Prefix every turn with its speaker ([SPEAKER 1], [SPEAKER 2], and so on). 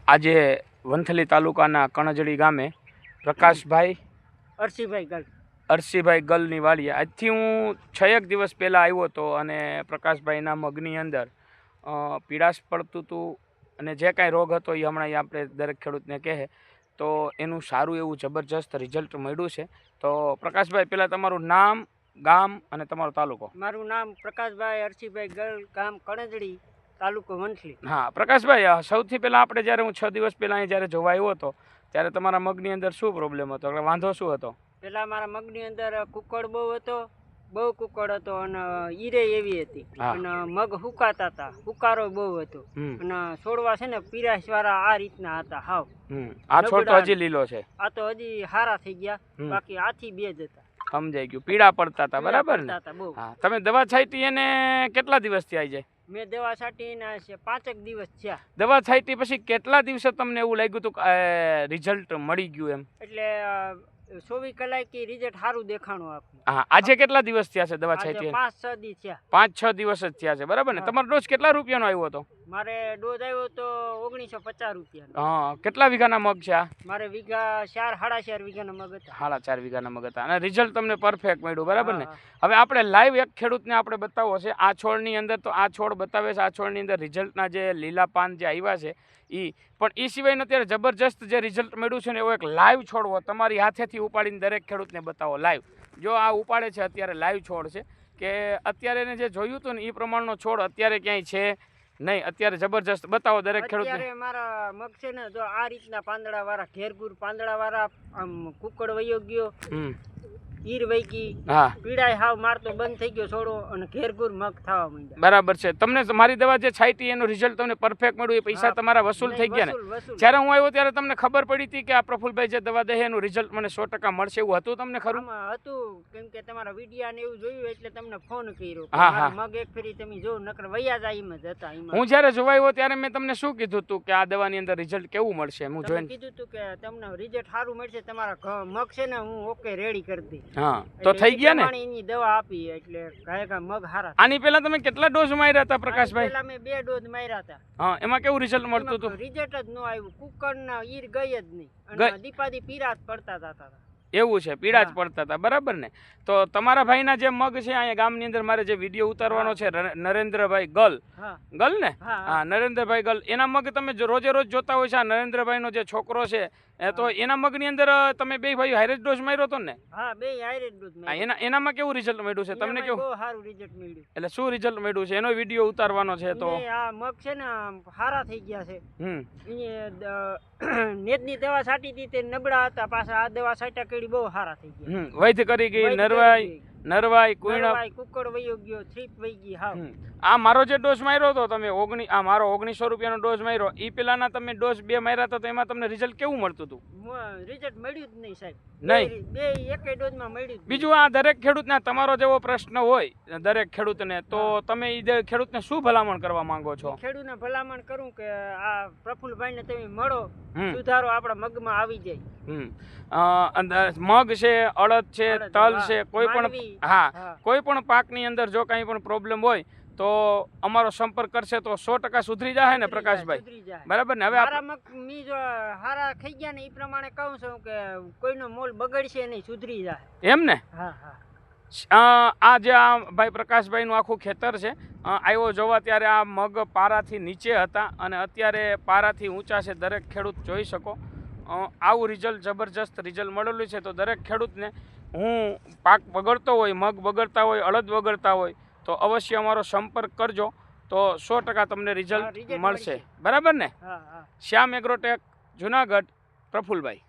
[SPEAKER 1] આજે વંથલી તાલુકાના કણજડી ગામે પ્રકાશભાઈ અરસીભાઈ ગલની વાડીએ આજથી હું 6 દિવસ પહેલાં આવ્યો હતો અને પ્રકાશભાઈના મગની અંદર પીડાશ પડતું હતું અને જે કાંઈ રોગ હતો એ હમણાં આપણે દરેક ખેડૂતને કહે તો એનું સારું એવું જબરજસ્ત રિઝલ્ટ મળ્યું છે. તો પ્રકાશભાઈ, પહેલાં તમારું નામ, ગામ અને તમારો તાલુકો.
[SPEAKER 2] મારું નામ પ્રકાશભાઈ અરસીભાઈ ગલ, ગામ કણજડી, તાલુકો વંથલી.
[SPEAKER 1] હા પ્રકાશભાઈ, સૌથી પહેલાં આપણે જ્યારે હું 6 દિવસ પહેલાં અહીં જ્યારે જોવા આવ્યો હતો ત્યારે તમારા મગની અંદર શું પ્રોબ્લેમ હતો, વાંધો શું હતો?
[SPEAKER 2] પહેલાં મારા મગની અંદર કુકડ બહુ કુકડ હતો અને ઈરે એવી હતી અને મગ હુકાતા હતા, હુકારો બહુ હતો અને છોડવા છે ને પીરાશ વાળા આ રીતના હતા હાવ.
[SPEAKER 1] આ છોડ તો હજી લીલો છે,
[SPEAKER 2] આ તો હજી હારા થઈ ગયા, બાકી આથી બે જ હતા.
[SPEAKER 1] સમજાઈ ગયું, પીડા પડતા હતા, બરાબર ને? હા, તમે દવા છાંટી એને કેટલા દિવસથી આવી જાય?
[SPEAKER 2] મેં દવા છાંટીને 5 દિવસ થયા.
[SPEAKER 1] દવા છાંટી પછી કેટલા દિવસે તમને એવું લાગ્યું હતું કે રિઝલ્ટ મળી ગયું એમ?
[SPEAKER 2] એટલે 24 કલાકે રિઝલ્ટ સારું દેખાણું આપ્યું.
[SPEAKER 1] હા, આજે કેટલા દિવસ થયા છે દવા છાંટી?
[SPEAKER 2] 5-6 દિવસ થયા.
[SPEAKER 1] 5-6 દિવસ જ થયા છે, બરાબર ને? તમારો ડોઝ કેટલા રૂપિયાનો આવ્યો હતો?
[SPEAKER 2] મારે ડોઝ આવ્યો તો 1950 રૂપિયાનો.
[SPEAKER 1] હા, કેટલા વીઘાના મગ છે આ?
[SPEAKER 2] મારે વીઘા 4-4.5 વીઘાના મગ હતા.
[SPEAKER 1] 4.5 વીઘાના મગ હતા અને રિઝલ્ટ તમને પરફેક્ટ મળ્યું, બરાબર ને? હવે આપણે લાઈવ એક ખેડૂતને આપણે બતાવવો છે આ છોડની અંદર. તો આ છોડ બતાવે છે, આ છોડની અંદર રિઝલ્ટના જે લીલા પાન જે આવ્યા છે પણ એ સિવાયનો અત્યારે જબરજસ્ત જે રિઝલ્ટ મળ્યું છે ને એવો એક લાઈવ છોડવો તમારી હાથેથી ઉપાડીને દરેક ખેડૂતને બતાવો લાઈવ. જો આ ઉપાડે છે અત્યારે લાઈવ છોડ છે કે અત્યારે એને જે જોયું હતું ને એ પ્રમાણનો છોડ અત્યારે ક્યાંય છે નહીં. અત્યારે જબરજસ્ત બતાવો દરેક ખેડૂતને.
[SPEAKER 2] મારા મગ છે ને જો આ રીતના પાંદડા વાળા, ઘેરઘૂર પાંદડા વાળા, આમ કુકડ વયો ગયો, ઈર વૈકી, પીડાય હાવ મારતો બંધ થઈ ગયો છોડો અને ઘેરઘૂર મગ થવા માંડ્યા.
[SPEAKER 1] બરાબર છે. તમને મારી દવા જે છાંટી એનું રિઝલ્ટ તમને પરફેક્ટ મળ્યું, એ પૈસા તમારા વસૂલ થઈ ગયા ને? જ્યારે હું આવ્યો ત્યારે તમને ખબર પડી હતી કે આ પ્રફુલભાઈ જે દવા દે એનું રિઝલ્ટ મને 100% મળશે એવું હતું તમને ખરું?
[SPEAKER 2] હતું, કેમ કે તમારા વિડિયા ને એવું જોયું એટલે તમને ફોન કર્યો.
[SPEAKER 1] હા,
[SPEAKER 2] મગ એક ફેરી તમે જો, નકર વયા જાય એમ જ હતા.
[SPEAKER 1] હું જ્યારે જોવા આવ્યો ત્યારે મેં તમને શું કીધું હતું કે આ દવાની અંદર રિઝલ્ટ કેવું મળશે? હું જોઈને
[SPEAKER 2] કીધું હતું કે તમને રિઝલ્ટ સારું મળશે, તમારા મગ છે ને હું ઓકે રેડી કરી દઈ.
[SPEAKER 1] હા, તો થઈ ગયા ને?
[SPEAKER 2] એની દવા આપી એટલે કાંઈ મગ હારા.
[SPEAKER 1] આની પહેલા તમે કેટલા ડોઝ માર્યા હતા પ્રકાશભાઈ?
[SPEAKER 2] પહેલા મેં 2 ડોઝ માર્યા હતા.
[SPEAKER 1] હા, એમાં કેવું રિઝલ્ટ મળતું હતું?
[SPEAKER 2] રિઝલ્ટ જ ન આવ્યું, કુકડ ના ઈર ગઈ જ નહીં અને દીપાદી પીરાત પડતા હતા.
[SPEAKER 1] એવું છે, પીડા જ પડતા હતા, બરાબર ને? તો તમારા ભાઈના જે મગ છે અહીંયા ગામની અંદર મારે જે વિડીયો ઉતારવાનો છે, નરેન્દ્રભાઈ ગલ ને? હા, નરેન્દ્રભાઈ ગલ, એના મગ તમે રોજે રોજ જોતા હોય છે. આ નરેન્દ્રભાઈનો જે છોકરો છે તો એના મગની અંદર તમે બે ભાઈઓ હાઈરેજ ડોઝ માર્યો હતો ને?
[SPEAKER 2] હા, બે હાઈરેજ ડોઝ માર્યો.
[SPEAKER 1] એનામાં કેવું રિઝલ્ટ મળ્યું છે તમને? કેવું?
[SPEAKER 2] બહુ સારું રિઝલ્ટ મળ્યું.
[SPEAKER 1] એટલે શું રિઝલ્ટ મળ્યું છે એનો વિડીયો ઉતારવાનો છે. તો
[SPEAKER 2] આ મગ છે ને સારા થઈ ગયા છે. નેટની દવા છાંટી હતી તે નબળા હતા, પાછા આ દવા છાંટ્યા કરી બહુ સારા થઈ ગયા.
[SPEAKER 1] વૈધ કરી ગઈ, નરવાઈ
[SPEAKER 2] કુકડ વયો ગયો, થ્રીપ વહી ગઈ. હા,
[SPEAKER 1] આ મારો જે ડોઝ માર્યો હતો તમે આ મારો 1900 રૂપિયાનો ડોઝ માર્યો, એ પેલાના તમે ડોઝ 2 માર્યા હતા તો એમાં તમને રિઝલ્ટ કેવું મળતું હતું?
[SPEAKER 2] રિઝલ્ટ મળ્યું જ નહીં સાહેબ.
[SPEAKER 1] નહીં,
[SPEAKER 2] બે એક ડોઝમાં મળ્યું.
[SPEAKER 1] બીજું, આ દરેક ખેડૂતને તમારો જેવો પ્રશ્ન હોય દરેક ખેડૂતને, તો તમે એ ખેડૂતને શું ભલામણ કરવા માંગો છો?
[SPEAKER 2] ખેડૂતને ભલામણ કરું કે આ પ્રફુલભાઈને તમે મળો, સુધારો આપણા મગમાં આવી જાય.
[SPEAKER 1] મગ છે, અડદ છે, તલ છે, કોઈ પણ કોઈ પણ પાકની અંદર જો કઈ પણ પ્રોબ્લેમ હોય તો અમારો સંપર્ક કરશે તો 100% સુધરી જાય ને પ્રકાશભાઈ? બરાબર ને? હવે
[SPEAKER 2] મારા મગ મી જો હારા થઈ ગયા ને એ પ્રમાણે કહું છું કે કોઈનો મોલ બગડશે નહીં, સુધરી જાય
[SPEAKER 1] એમ ને? આ જે આ ભાઈ પ્રકાશભાઈનું આખું ખેતર છે, આવ્યો જોવા ત્યારે આ મગ પારાથી નીચે હતા અને અત્યારે પારાથી ઊંચા છે. દરેક ખેડૂત જોઈ શકો આવું રિઝલ્ટ, જબરજસ્ત રિઝલ્ટ મળેલું છે. તો દરેક ખેડૂતને હું પાક બગડતો હોય, મગ બગડતા હોય, અડદ બગડતા હોય તો અવશ્ય અમારો સંપર્ક કરજો તો 100% તમને રિઝલ્ટ મળશે, બરાબર ને? શ્યામ એગ્રોટેક, જુનાગઢ, પ્રફુલભાઈ.